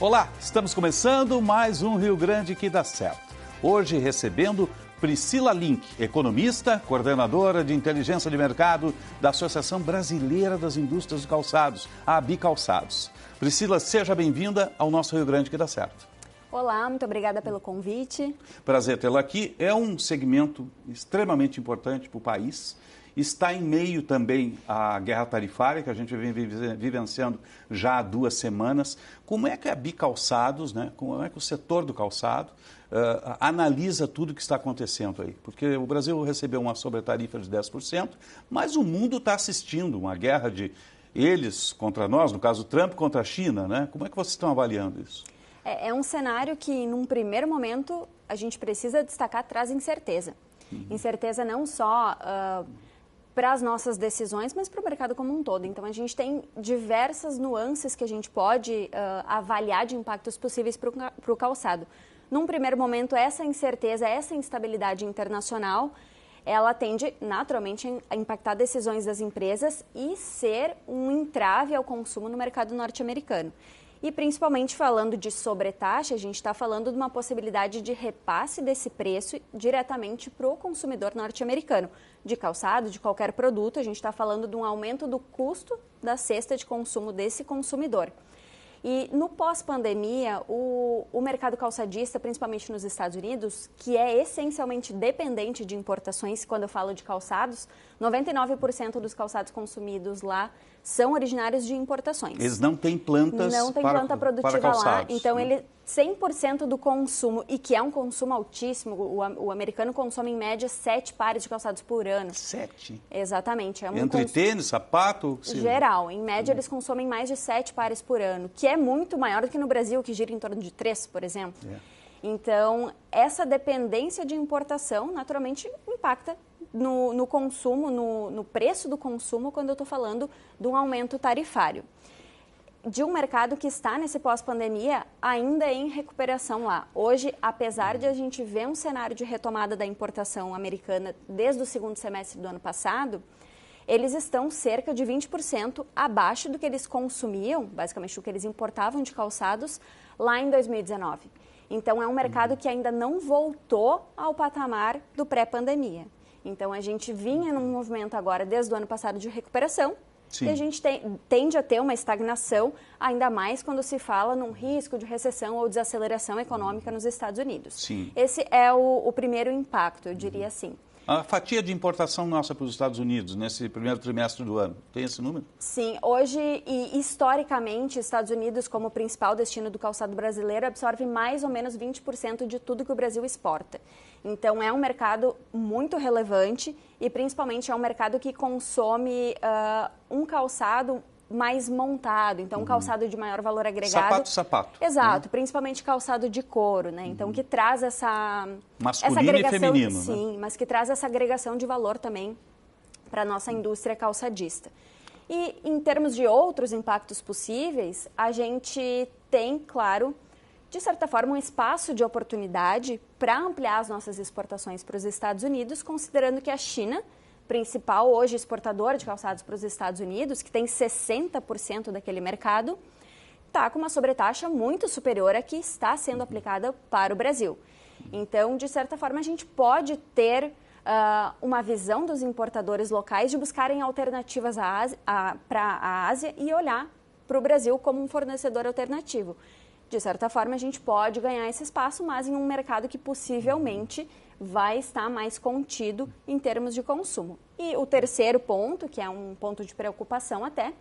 Olá, estamos começando mais um Rio Grande que dá certo. Hoje recebendo Priscila Link, economista, coordenadora de inteligência de mercado da Associação Brasileira das Indústrias de Calçados, a Bicalçados. Priscila, seja bem-vinda ao nosso Rio Grande que dá certo. Olá, muito obrigada pelo convite. Prazer tê-la aqui. É um segmento extremamente importante para o país. Está em meio também à guerra tarifária, que a gente vem vivenciando já há 2 semanas. Como é que a Bicalçados, né? Como é que o setor do calçado analisa tudo o que está acontecendo aí? Porque o Brasil recebeu uma sobretarifa de 10%, mas o mundo está assistindo uma guerra de eles contra nós, no caso Trump contra a China, né? Como é que vocês estão avaliando isso? É um cenário que, num primeiro momento, a gente precisa destacar, traz incerteza. Incerteza não só para as nossas decisões, mas para o mercado como um todo. Então, a gente tem diversas nuances que a gente pode avaliar de impactos possíveis para o calçado. Num primeiro momento, essa incerteza, essa instabilidade internacional, ela tende naturalmente a impactar decisões das empresas e ser um entrave ao consumo no mercado norte-americano. E principalmente falando de sobretaxa, a gente está falando de uma possibilidade de repasse desse preço diretamente para o consumidor norte-americano. De calçado, de qualquer produto, a gente está falando de um aumento do custo da cesta de consumo desse consumidor. E no pós-pandemia, o mercado calçadista, principalmente nos Estados Unidos, que é essencialmente dependente de importações, quando eu falo de calçados, 99% dos calçados consumidos lá são originários de importações. Eles não têm plantas não tem planta produtiva lá. Então, ele 100% do consumo, e que é um consumo altíssimo, o americano consome em média 7 pares de calçados por ano. 7? Exatamente. Entre tênis, sapato? Geral. Em média, eles consomem mais de 7 pares por ano, que é muito maior do que no Brasil, que gira em torno de 3, por exemplo. Então, essa dependência de importação, naturalmente, impacta no consumo, no preço do consumo, quando eu estou falando de um aumento tarifário. De um mercado que está nesse pós-pandemia ainda em recuperação lá. Hoje, apesar de a gente ver um cenário de retomada da importação americana desde o segundo semestre do ano passado, eles estão cerca de 20% abaixo do que eles consumiam, basicamente do que eles importavam de calçados, lá em 2019. Então, é um mercado que ainda não voltou ao patamar do pré-pandemia. Então, a gente vinha num movimento agora, desde o ano passado, de recuperação. Sim. E a gente tende a ter uma estagnação, ainda mais quando se fala num risco de recessão ou desaceleração econômica nos Estados Unidos. Sim. Esse é o primeiro impacto, eu diria assim. A fatia de importação nossa para os Estados Unidos nesse primeiro trimestre do ano, tem esse número? Sim, hoje e historicamente, Estados Unidos, como principal destino do calçado brasileiro, absorve mais ou menos 20% de tudo que o Brasil exporta. Então, é um mercado muito relevante e, principalmente, é um mercado que consome um calçado mais montado, então um calçado de maior valor agregado. Sapato. Exato, principalmente calçado de couro, né? Então, que traz essa agregação, e feminino, sim, né? Mas que traz essa agregação de valor também para a nossa indústria calçadista. E em termos de outros impactos possíveis, a gente tem, claro, de certa forma, um espaço de oportunidade para ampliar as nossas exportações para os Estados Unidos, considerando que a China, principal hoje exportador de calçados para os Estados Unidos, que tem 60% daquele mercado, está com uma sobretaxa muito superior à que está sendo aplicada para o Brasil. Então, de certa forma, a gente pode ter uma visão dos importadores locais de buscarem alternativas para a Ásia e olhar para o Brasil como um fornecedor alternativo. De certa forma, a gente pode ganhar esse espaço, mas em um mercado que possivelmente vai estar mais contido em termos de consumo. E o terceiro ponto, que é um ponto de preocupação até,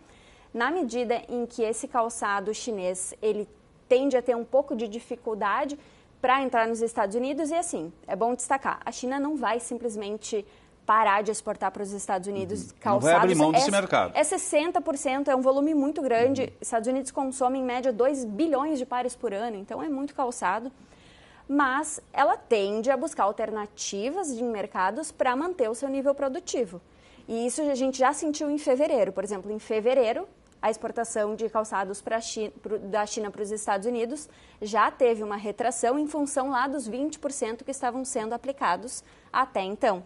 na medida em que esse calçado chinês ele tende a ter um pouco de dificuldade para entrar nos Estados Unidos, e assim, é bom destacar, a China não vai simplesmente parar de exportar para os Estados Unidos calçados. Não vai abrir mão desse mercado. É 60%, é um volume muito grande. Estados Unidos consomem, em média, 2 bilhões de pares por ano, então é muito calçado. Mas ela tende a buscar alternativas de mercados para manter o seu nível produtivo. E isso a gente já sentiu em fevereiro. Por exemplo, em fevereiro, a exportação de calçados da China para os Estados Unidos já teve uma retração em função lá dos 20% que estavam sendo aplicados até então.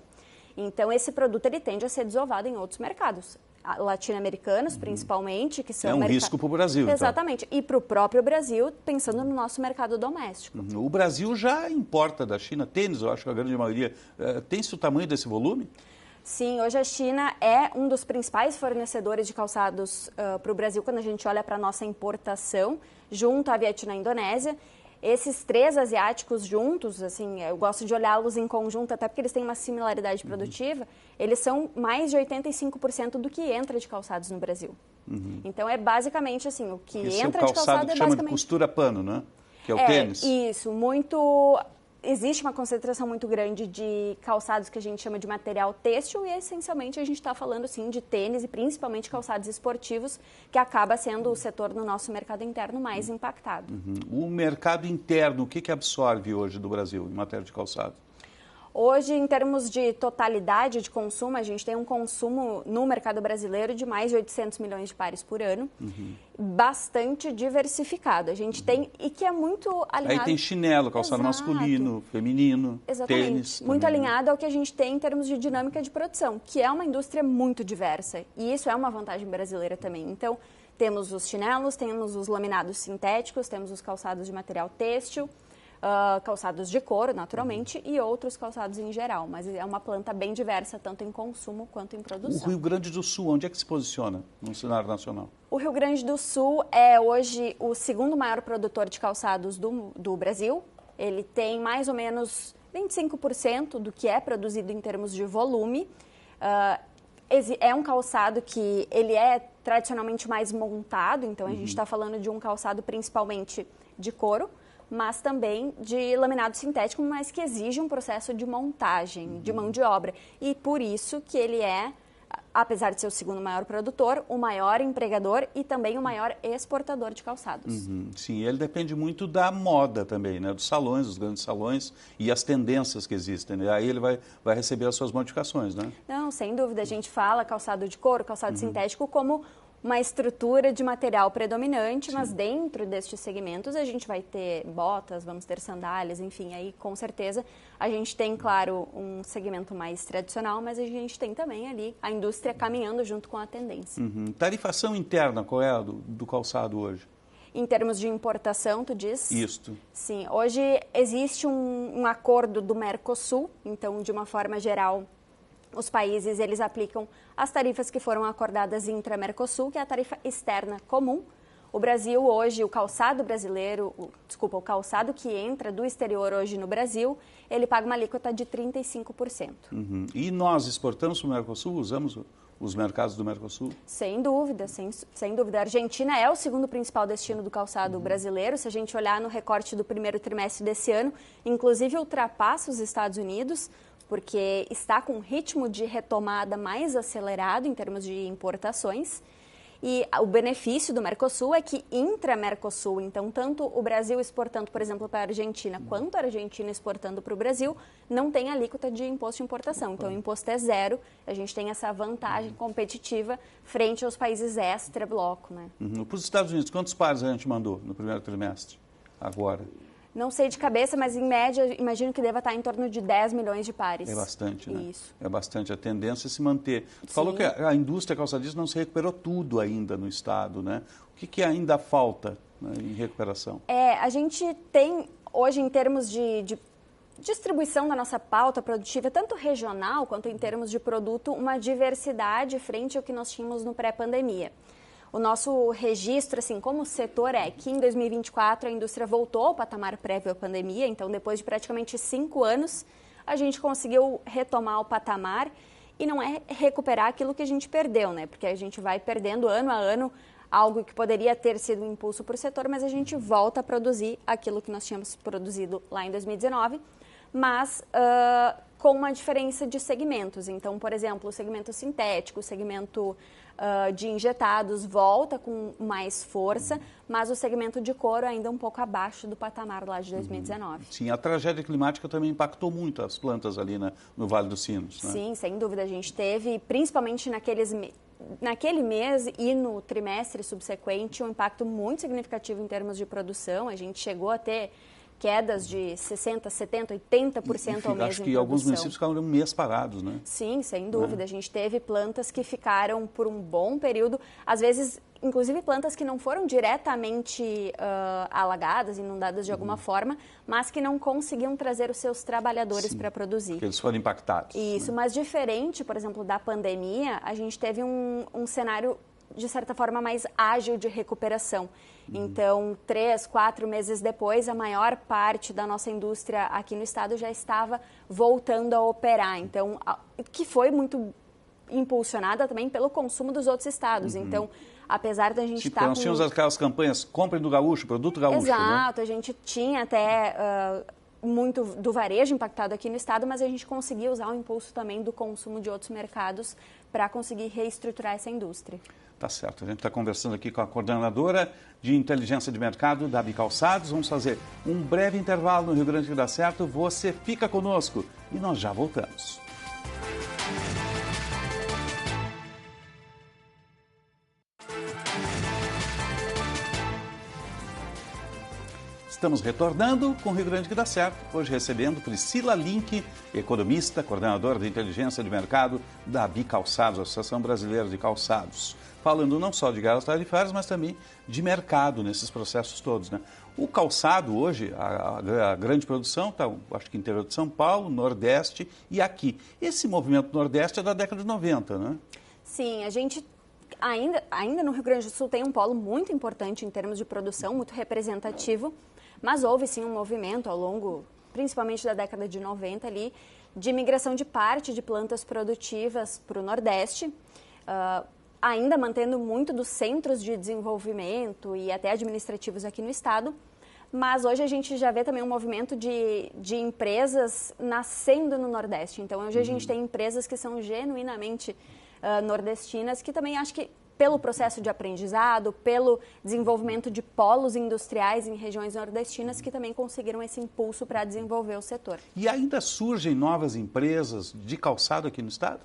Então, esse produto ele tende a ser desovado em outros mercados. latino-americanos, principalmente, que são... É um risco para o Brasil, Exatamente. Então. E para o próprio Brasil, pensando no nosso mercado doméstico. O Brasil já importa da China tênis, eu acho que a grande maioria. Tem-se o tamanho desse volume? Sim, hoje a China é um dos principais fornecedores de calçados para o Brasil quando a gente olha para a nossa importação, junto à Vietnã e Indonésia. Esses 3 asiáticos juntos, assim, eu gosto de olhá-los em conjunto, até porque eles têm uma similaridade produtiva, eles são mais de 85% do que entra de calçados no Brasil. Então, é basicamente assim, o que entra de calçado que é chama basicamente... de costura pano, né? Que é o tênis. Isso, muito... Existe uma concentração muito grande de calçados que a gente chama de material têxtil e, essencialmente, a gente está falando, sim, de tênis e principalmente calçados esportivos, que acaba sendo o setor no nosso mercado interno mais impactado. O mercado interno, o que absorve hoje do Brasil em matéria de calçado? Hoje, em termos de totalidade de consumo, a gente tem um consumo no mercado brasileiro de mais de 800 milhões de pares por ano, bastante diversificado. A gente tem, e que é muito alinhado... Aí tem chinelo, calçado masculino, feminino, exatamente. tênis. Muito também, alinhado ao que a gente tem em termos de dinâmica de produção, que é uma indústria muito diversa. E isso é uma vantagem brasileira também. Então, temos os chinelos, temos os laminados sintéticos, temos os calçados de material têxtil, calçados de couro, naturalmente, e outros calçados em geral. Mas é uma planta bem diversa, tanto em consumo quanto em produção. O Rio Grande do Sul, onde é que se posiciona no cenário nacional? O Rio Grande do Sul é hoje o segundo maior produtor de calçados do Brasil. Ele tem mais ou menos 25% do que é produzido em termos de volume. É um calçado que ele é tradicionalmente mais montado, então a gente está falando de um calçado principalmente de couro, mas também de laminado sintético, mas que exige um processo de montagem, de mão de obra. E por isso que ele é, apesar de ser o segundo maior produtor, o maior empregador e também o maior exportador de calçados. Sim, ele depende muito da moda também, né? Dos salões, dos grandes salões e as tendências que existem, né? Aí ele vai receber as suas modificações, né? Não, sem dúvida. A gente fala calçado de couro, calçado sintético como uma estrutura de material predominante, mas dentro destes segmentos a gente vai ter botas, vamos ter sandálias, enfim, aí com certeza a gente tem, claro, um segmento mais tradicional, mas a gente tem também ali a indústria caminhando junto com a tendência. Tarifação interna, qual é a do calçado hoje? Em termos de importação, tu diz? Isto. Sim, hoje existe um acordo do Mercosul, então, de uma forma geral, os países eles aplicam as tarifas que foram acordadas intra-Mercosul, que é a tarifa externa comum. O Brasil hoje, o calçado brasileiro, o calçado que entra do exterior hoje no Brasil, ele paga uma alíquota de 35%. E nós exportamos para o Mercosul, usamos os mercados do Mercosul? Sem dúvida, sem dúvida. A Argentina é o segundo principal destino do calçado brasileiro. Se a gente olhar no recorte do primeiro trimestre desse ano, inclusive ultrapassa os Estados Unidos, porque está com um ritmo de retomada mais acelerado em termos de importações. E o benefício do Mercosul é que intra-Mercosul, então tanto o Brasil exportando, por exemplo, para a Argentina, quanto a Argentina exportando para o Brasil, não tem alíquota de imposto de importação. Então o imposto é zero, a gente tem essa vantagem competitiva frente aos países extra-bloco, né? Para os Estados Unidos, quantos pares a gente mandou no primeiro trimestre, agora? Não sei de cabeça, mas em média, imagino que deva estar em torno de 10 milhões de pares. É bastante, né? Isso. É bastante. A tendência é se manter. Tu falou que a indústria calçadista não se recuperou tudo ainda no Estado, né? O que ainda falta, né, em recuperação? A gente tem, hoje, em termos de distribuição da nossa pauta produtiva, tanto regional quanto em termos de produto, uma diversidade frente ao que nós tínhamos no pré-pandemia. O nosso registro, assim, como setor é que em 2024 a indústria voltou ao patamar prévio à pandemia, então depois de praticamente 5 anos a gente conseguiu retomar o patamar e não é recuperar aquilo que a gente perdeu, né? Porque a gente vai perdendo ano a ano algo que poderia ter sido um impulso para o setor, mas a gente volta a produzir aquilo que nós tínhamos produzido lá em 2019, mas com uma diferença de segmentos. Então, por exemplo, o segmento sintético, o segmento de injetados volta com mais força, mas o segmento de couro ainda um pouco abaixo do patamar lá de 2019. Sim, a tragédia climática também impactou muito as plantas ali no Vale dos Sinos, né? Sim, sem dúvida. A gente teve, principalmente naquele mês e no trimestre subsequente, um impacto muito significativo em termos de produção. A gente chegou a ter quedas de 60%, 70%, 80% ao mês. Acho que alguns municípios ficaram um mês parados, né? Sim, sem dúvida. A gente teve plantas que ficaram por um bom período, às vezes, inclusive plantas que não foram diretamente alagadas, inundadas de alguma forma, mas que não conseguiam trazer os seus trabalhadores para produzir. Porque eles foram impactados. Isso, mas diferente, por exemplo, da pandemia, a gente teve um cenário, de certa forma, mais ágil de recuperação. Então, 3, 4 meses depois, a maior parte da nossa indústria aqui no estado já estava voltando a operar. Então, que foi muito impulsionada também pelo consumo dos outros estados. Então, apesar da gente estar nós tínhamos aquelas campanhas, comprem do gaúcho, produto gaúcho. Exato, né? A gente tinha até muito do varejo impactado aqui no estado, mas a gente conseguiu usar o impulso também do consumo de outros mercados para conseguir reestruturar essa indústria. Tá certo, a gente está conversando aqui com a coordenadora de inteligência de mercado da Bicalçados. Vamos fazer um breve intervalo no Rio Grande que dá certo. Você fica conosco e nós já voltamos. Estamos retornando com o Rio Grande que dá certo, hoje recebendo Priscila Link, economista, coordenadora de inteligência de mercado da Bicalçados, Associação Brasileira de Calçados. Falando não só de guerras tarifárias, mas também de mercado nesses processos todos, né? O calçado hoje, a grande produção está, acho que interior de São Paulo, Nordeste e aqui. Esse movimento Nordeste é da década de 90, né? Sim, a gente ainda no Rio Grande do Sul tem um polo muito importante em termos de produção, muito representativo, mas houve sim um movimento ao longo, principalmente da década de 90 ali, de migração de parte de plantas produtivas para o Nordeste, ainda mantendo muito dos centros de desenvolvimento e até administrativos aqui no estado, mas hoje a gente já vê também um movimento de empresas nascendo no Nordeste. Então hoje a gente tem empresas que são genuinamente nordestinas, que também acho que pelo processo de aprendizado, pelo desenvolvimento de polos industriais em regiões nordestinas, que também conseguiram esse impulso para desenvolver o setor. E ainda surgem novas empresas de calçado aqui no estado?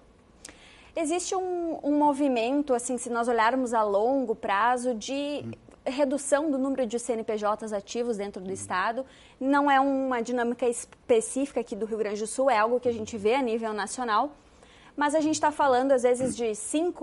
Existe um movimento, assim, se nós olharmos a longo prazo, de redução do número de CNPJs ativos dentro do estado. Não é uma dinâmica específica aqui do Rio Grande do Sul, é algo que a gente vê a nível nacional. Mas a gente está falando, às vezes, de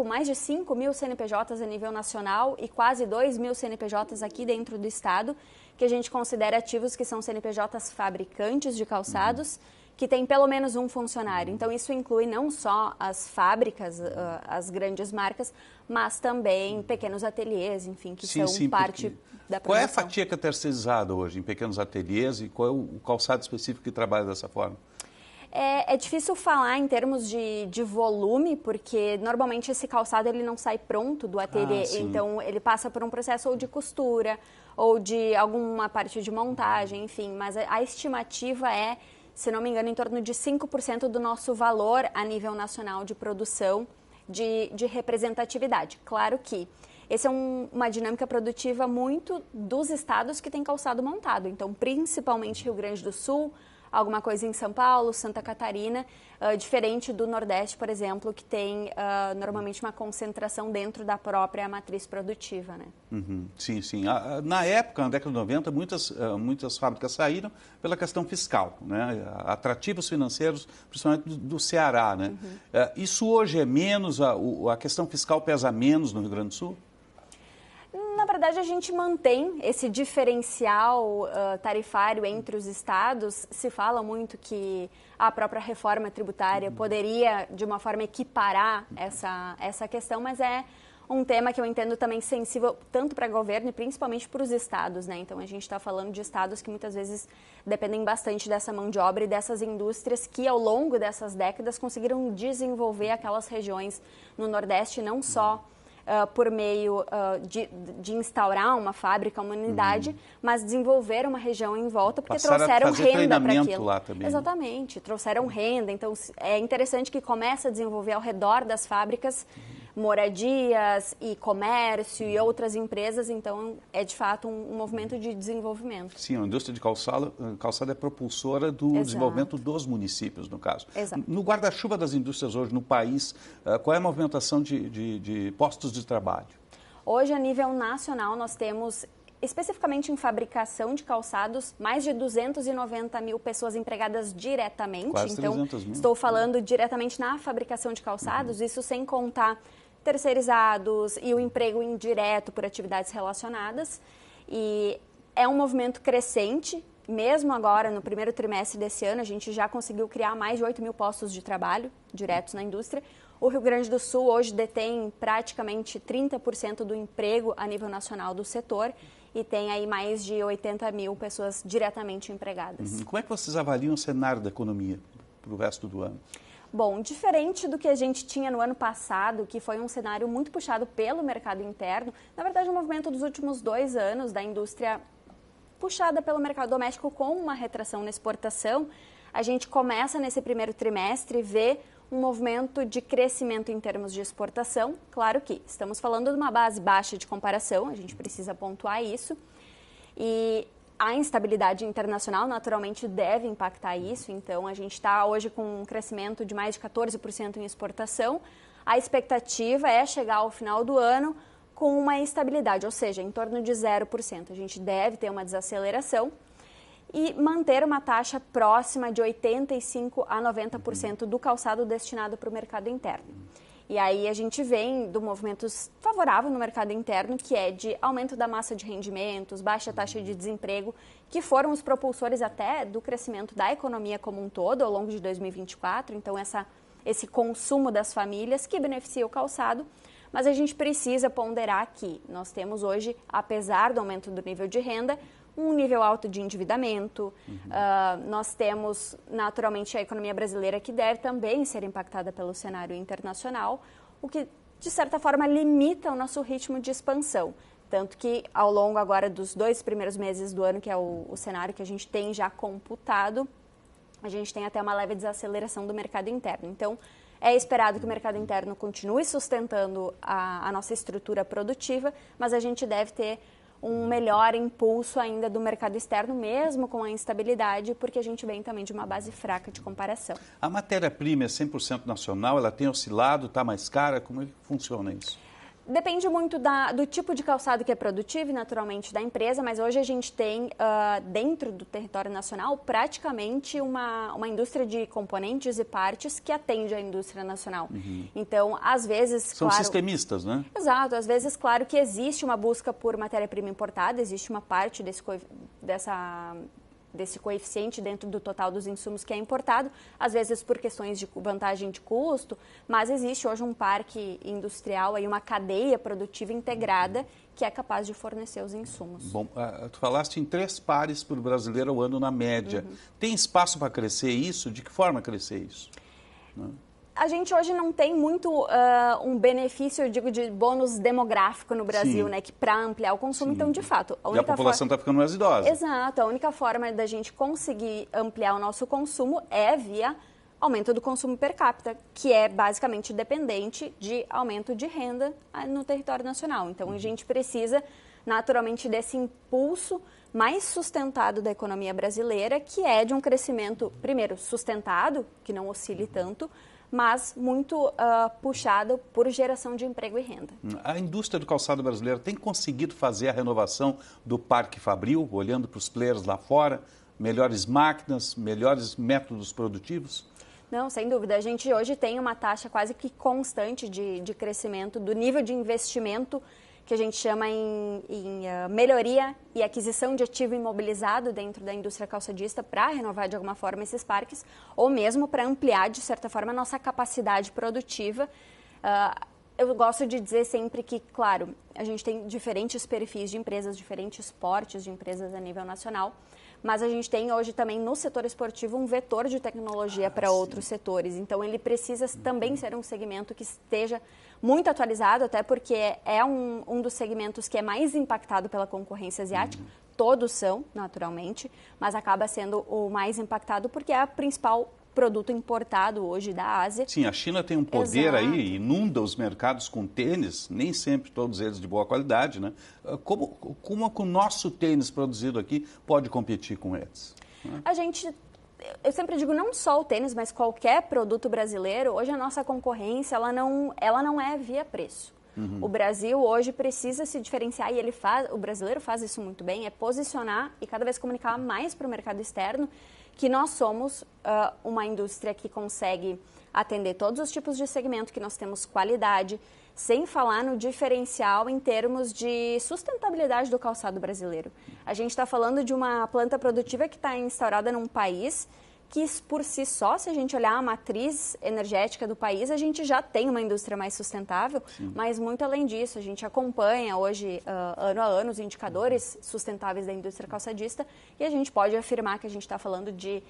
mais de 5 mil CNPJs a nível nacional e quase 2 mil CNPJs aqui dentro do estado, que a gente considera ativos, que são CNPJs fabricantes de calçados, que tem pelo menos um funcionário. Então, isso inclui não só as fábricas, as grandes marcas, mas também pequenos ateliês, enfim, que são parte da produção. Qual é a fatia que é terceirizada hoje em pequenos ateliês e qual é o calçado específico que trabalha dessa forma? É difícil falar em termos de volume, porque normalmente esse calçado ele não sai pronto do ateliê, então ele passa por um processo ou de costura ou de alguma parte de montagem, enfim, mas a estimativa é, se não me engano, em torno de 5% do nosso valor a nível nacional de produção de representatividade. Claro que essa é uma dinâmica produtiva muito dos estados que têm calçado montado, então principalmente Rio Grande do Sul, alguma coisa em São Paulo, Santa Catarina, diferente do Nordeste, por exemplo, que tem normalmente uma concentração dentro da própria matriz produtiva, né? Sim, sim. Na época, na década de 90, muitas fábricas saíram pela questão fiscal, né? Atrativos financeiros, principalmente do Ceará, né? Isso hoje é menos, a questão fiscal pesa menos no Rio Grande do Sul? Na verdade, a gente mantém esse diferencial tarifário entre os estados. Se fala muito que a própria reforma tributária poderia, de uma forma, equiparar essa questão, mas é um tema que eu entendo também sensível tanto para o governo e principalmente para os estados, né? Então, a gente está falando de estados que muitas vezes dependem bastante dessa mão de obra e dessas indústrias que, ao longo dessas décadas, conseguiram desenvolver aquelas regiões no Nordeste, não só por meio de instaurar uma fábrica, uma unidade, mas desenvolver uma região em volta, porque trouxeram renda para aquilo. Lá também, exatamente, né? Trouxeram renda. Então, é interessante que comece a desenvolver ao redor das fábricas moradias e comércio e outras empresas. Então, é de fato um movimento de desenvolvimento. Sim, a indústria de calçado é propulsora do desenvolvimento dos municípios, no caso. Exato. No guarda-chuva das indústrias hoje no país, qual é a movimentação de postos de trabalho? Hoje, a nível nacional, nós temos especificamente em fabricação de calçados, mais de 290 mil pessoas empregadas diretamente. Quase então, 300 mil. Estou falando diretamente na fabricação de calçados, isso sem contar terceirizados e o emprego indireto por atividades relacionadas. E é um movimento crescente. Mesmo agora, no primeiro trimestre desse ano, a gente já conseguiu criar mais de 8 mil postos de trabalho diretos na indústria. O Rio Grande do Sul hoje detém praticamente 30% do emprego a nível nacional do setor e tem aí mais de 80 mil pessoas diretamente empregadas. Como é que vocês avaliam o cenário da economia para o resto do ano? Bom, diferente do que a gente tinha no ano passado, que foi um cenário muito puxado pelo mercado interno, na verdade o movimento dos últimos 2 anos da indústria puxada pelo mercado doméstico com uma retração na exportação, a gente começa nesse primeiro trimestre ver um movimento de crescimento em termos de exportação. Claro que estamos falando de uma base baixa de comparação, a gente precisa pontuar isso. E a instabilidade internacional naturalmente deve impactar isso, então a gente está hoje com um crescimento de mais de 14% em exportação. A expectativa é chegar ao final do ano com uma estabilidade, ou seja, em torno de 0%. A gente deve ter uma desaceleração e manter uma taxa próxima de 85% a 90% do calçado destinado para o mercado interno. E aí a gente vem do movimento favorável no mercado interno, que é de aumento da massa de rendimentos, baixa taxa de desemprego, que foram os propulsores até do crescimento da economia como um todo ao longo de 2024. Então, esse consumo das famílias que beneficia o calçado. Mas a gente precisa ponderar que nós temos hoje, apesar do aumento do nível de renda, um nível alto de endividamento. Nós temos, naturalmente, a economia brasileira que deve também ser impactada pelo cenário internacional, o que, de certa forma, limita o nosso ritmo de expansão. Tanto que, ao longo agora dos 2 primeiros meses do ano, que é o cenário que a gente tem já computado, a gente tem até uma leve desaceleração do mercado interno. Então, é esperado que o mercado interno continue sustentando a nossa estrutura produtiva, mas a gente deve ter um melhor impulso ainda do mercado externo, mesmo com a instabilidade, porque a gente vem também de uma base fraca de comparação. A matéria-prima é 100% nacional, ela tem oscilado, está mais cara, como é que funciona isso? Depende muito do tipo de calçado que é produtivo, naturalmente, da empresa, mas hoje a gente tem, dentro do território nacional, praticamente uma indústria de componentes e partes que atende à indústria nacional. Então, às vezes, São sistemistas, né? Exato. Às vezes, claro que existe uma busca por matéria-prima importada, existe uma parte desse coeficiente dentro do total dos insumos que é importado, às vezes por questões de vantagem de custo, mas existe hoje um parque industrial, aí uma cadeia produtiva integrada que é capaz de fornecer os insumos. Bom, tu falaste em 3 pares por brasileiro ao ano na média. Tem espaço para crescer isso? De que forma crescer isso? A gente hoje não tem muito um benefício, eu digo, de bônus demográfico no Brasil, Sim. né, que para ampliar o consumo. Sim. Então, de fato... E a população está ficando mais idosa. Exato. A única forma da gente conseguir ampliar o nosso consumo é via aumento do consumo per capita, que é basicamente dependente de aumento de renda no território nacional. Então, a gente precisa, naturalmente, desse impulso mais sustentado da economia brasileira, que é de um crescimento, primeiro, sustentado, que não oscile tanto, mas muito puxado por geração de emprego e renda. A indústria do calçado brasileiro tem conseguido fazer a renovação do parque fabril, olhando para os players lá fora, melhores máquinas, melhores métodos produtivos? Não, sem dúvida. A gente hoje tem uma taxa quase que constante de crescimento do nível de investimento que a gente chama em melhoria e aquisição de ativo imobilizado dentro da indústria calçadista para renovar de alguma forma esses parques ou mesmo para ampliar, de certa forma, a nossa capacidade produtiva. Eu gosto de dizer sempre que, claro, a gente tem diferentes perfis de empresas, diferentes portes de empresas a nível nacional, mas a gente tem hoje também no setor esportivo um vetor de tecnologia para outros setores. Então, ele precisa também ser um segmento que esteja muito atualizado, até porque é um dos segmentos que é mais impactado pela concorrência asiática. Todos são, naturalmente, mas acaba sendo o mais impactado porque é a principal produto importado hoje da Ásia. Sim, a China tem um poder. Exato. Aí, inunda os mercados com tênis, nem sempre todos eles de boa qualidade, né? Como o nosso tênis produzido aqui pode competir com eles? Eu sempre digo, não só o tênis, mas qualquer produto brasileiro, hoje a nossa concorrência, ela não é via preço. O Brasil hoje precisa se diferenciar e o brasileiro faz isso muito bem, é posicionar e cada vez comunicar mais para o mercado externo que nós somos uma indústria que consegue atender todos os tipos de segmento, que nós temos qualidade, sem falar no diferencial em termos de sustentabilidade do calçado brasileiro. A gente está falando de uma planta produtiva que está instaurada num país que, por si só, se a gente olhar a matriz energética do país, a gente já tem uma indústria mais sustentável, mas muito além disso, a gente acompanha hoje, ano a ano, os indicadores sustentáveis da indústria calçadista e a gente pode afirmar que a gente está falando de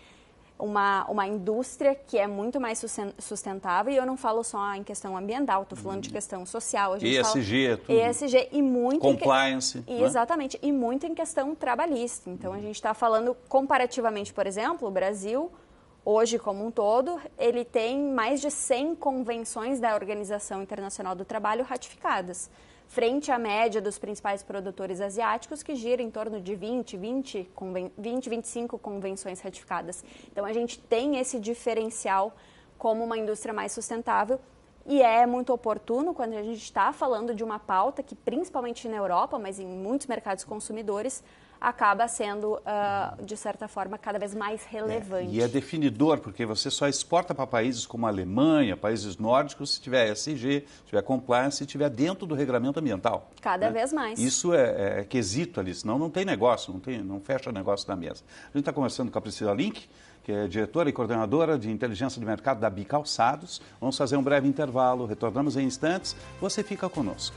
uma indústria que é muito mais sustentável, e eu não falo só em questão ambiental, estou falando de questão social. A gente ESG, tudo. ESG e muito... Compliance. Exatamente, e muito em questão trabalhista. Então, a gente está falando comparativamente, por exemplo, o Brasil, hoje como um todo, ele tem mais de 100 convenções da Organização Internacional do Trabalho ratificadas, frente à média dos principais produtores asiáticos, que gira em torno de 25 convenções ratificadas. Então, a gente tem esse diferencial como uma indústria mais sustentável e é muito oportuno quando a gente está falando de uma pauta que, principalmente na Europa, mas em muitos mercados consumidores, acaba sendo, de certa forma, cada vez mais relevante. E é definidor, porque você só exporta para países como a Alemanha, países nórdicos, se tiver ESG, se tiver compliance, se tiver dentro do regulamento ambiental. Cada vez mais. Isso é quesito ali, senão não tem negócio, não fecha negócio na mesa. A gente está conversando com a Priscila Link, que é diretora e coordenadora de inteligência de mercado da Bicalçados. Vamos fazer um breve intervalo, retornamos em instantes, você fica conosco.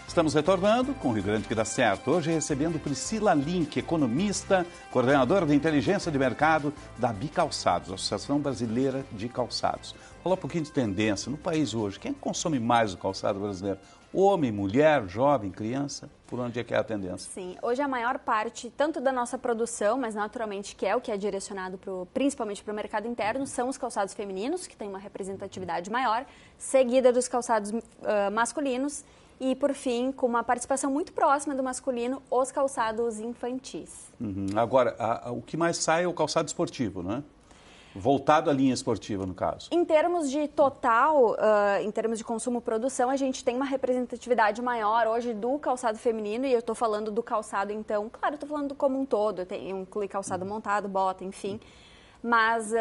Estamos retornando com o Rio Grande que dá certo. Hoje recebendo Priscila Link, economista, coordenadora de inteligência de mercado da Bicalçados, Associação Brasileira de Calçados. Falar um pouquinho de tendência no país hoje. Quem consome mais o calçado brasileiro? Homem, mulher, jovem, criança? Por onde é que é a tendência? Sim, hoje a maior parte, tanto da nossa produção, mas naturalmente que é o que é direcionado principalmente para o mercado interno, são os calçados femininos, que tem uma representatividade maior, seguida dos calçados masculinos, e, por fim, com uma participação muito próxima do masculino, os calçados infantis. Agora, o que mais sai é o calçado esportivo, não é? Voltado à linha esportiva, no caso. Em termos de total, em termos de consumo-produção, a gente tem uma representatividade maior hoje do calçado feminino, e eu estou falando do calçado, então, claro, estou falando como um todo, inclui calçado montado, bota, enfim. Mas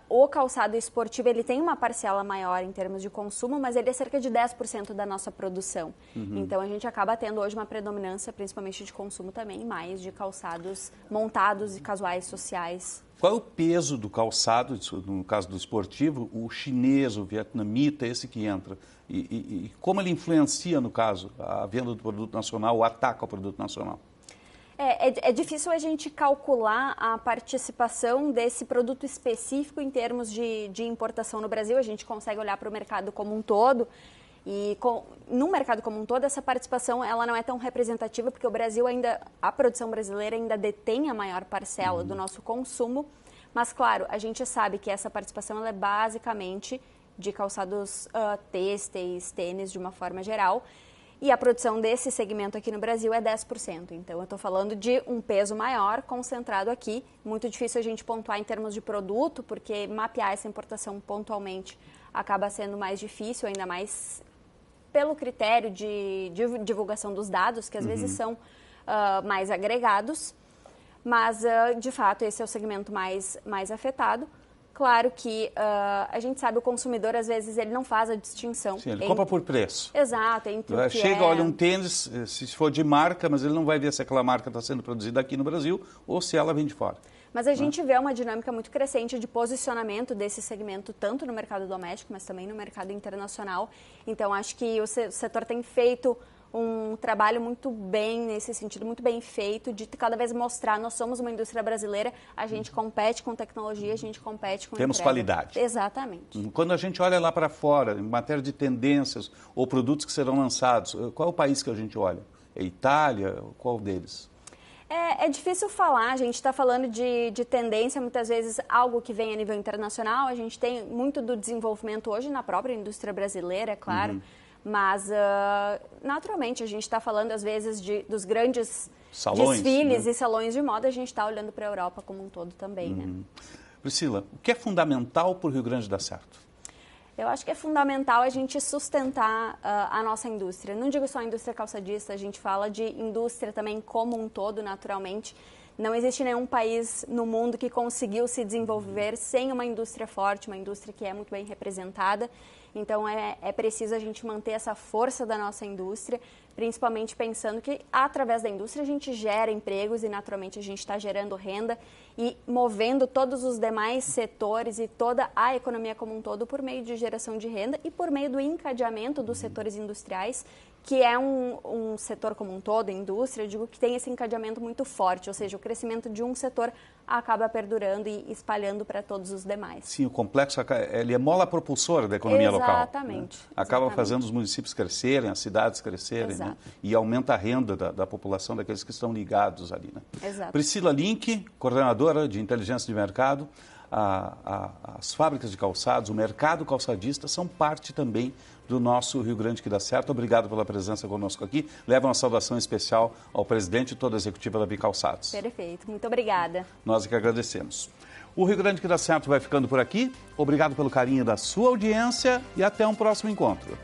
o calçado esportivo, ele tem uma parcela maior em termos de consumo, mas ele é cerca de 10% da nossa produção. Então, a gente acaba tendo hoje uma predominância, principalmente de consumo também, mais de calçados montados e casuais sociais. Qual é o peso do calçado, no caso do esportivo, o chinês, o vietnamita, esse que entra? E como ele influencia, no caso, a venda do produto nacional, o ataque ao produto nacional? É difícil a gente calcular a participação desse produto específico em termos de importação no Brasil. A gente consegue olhar para o mercado como um todo e no mercado como um todo essa participação ela não é tão representativa porque o Brasil a produção brasileira ainda detém a maior parcela do nosso consumo. Mas, claro, a gente sabe que essa participação ela é basicamente de calçados têxteis, tênis de uma forma geral. E a produção desse segmento aqui no Brasil é 10%. Então, eu estou falando de um peso maior concentrado aqui. Muito difícil a gente pontuar em termos de produto, porque mapear essa importação pontualmente acaba sendo mais difícil, ainda mais pelo critério de divulgação dos dados, que às vezes são mais agregados. Mas, de fato, esse é o segmento mais afetado. Claro que a gente sabe, o consumidor, às vezes, ele não faz a distinção. Sim, ele compra por preço. Exato. Chega, olha um tênis, se for de marca, mas ele não vai ver se aquela marca está sendo produzida aqui no Brasil ou se ela vem de fora. Mas a gente vê uma dinâmica muito crescente de posicionamento desse segmento, tanto no mercado doméstico, mas também no mercado internacional. Então, acho que o setor tem feito um trabalho muito bem, nesse sentido, muito bem feito, de cada vez mostrar, nós somos uma indústria brasileira, a gente compete com tecnologia, a gente compete com Temos entrega. qualidade. Exatamente. Quando a gente olha lá para fora, em matéria de tendências ou produtos que serão lançados, qual é o país que a gente olha? É Itália? Qual deles? É difícil falar, a gente está falando de tendência, muitas vezes algo que vem a nível internacional, a gente tem muito do desenvolvimento hoje na própria indústria brasileira, é claro. Mas, naturalmente, a gente está falando, às vezes, dos grandes salões, desfiles, né? E salões de moda, a gente está olhando para a Europa como um todo também, né? Priscila, o que é fundamental para o Rio Grande dar certo? Eu acho que é fundamental a gente sustentar a nossa indústria. Não digo só a indústria calçadista, a gente fala de indústria também como um todo, naturalmente. Não existe nenhum país no mundo que conseguiu se desenvolver sem uma indústria forte, uma indústria que é muito bem representada. Então, é preciso a gente manter essa força da nossa indústria, principalmente pensando que, através da indústria, a gente gera empregos e, naturalmente, a gente está gerando renda e movendo todos os demais setores e toda a economia como um todo por meio de geração de renda e por meio do encadeamento dos setores industriais, que é um setor como um todo, a indústria, eu digo que tem esse encadeamento muito forte, ou seja, o crescimento de um setor acaba perdurando e espalhando para todos os demais. Sim, o complexo ele é mola propulsora da economia local. Exatamente. Né? Acaba fazendo os municípios crescerem, as cidades crescerem, né? E aumenta a renda da população, daqueles que estão ligados ali. Né? Exato. Priscila Link, coordenadora de inteligência de mercado, as fábricas de calçados, o mercado calçadista são parte também do nosso Rio Grande que dá certo. Obrigado pela presença conosco aqui. Leva uma saudação especial ao presidente e toda a executiva da Bicalçados. Perfeito. Muito obrigada. Nós é que agradecemos. O Rio Grande que dá certo vai ficando por aqui. Obrigado pelo carinho da sua audiência e até um próximo encontro.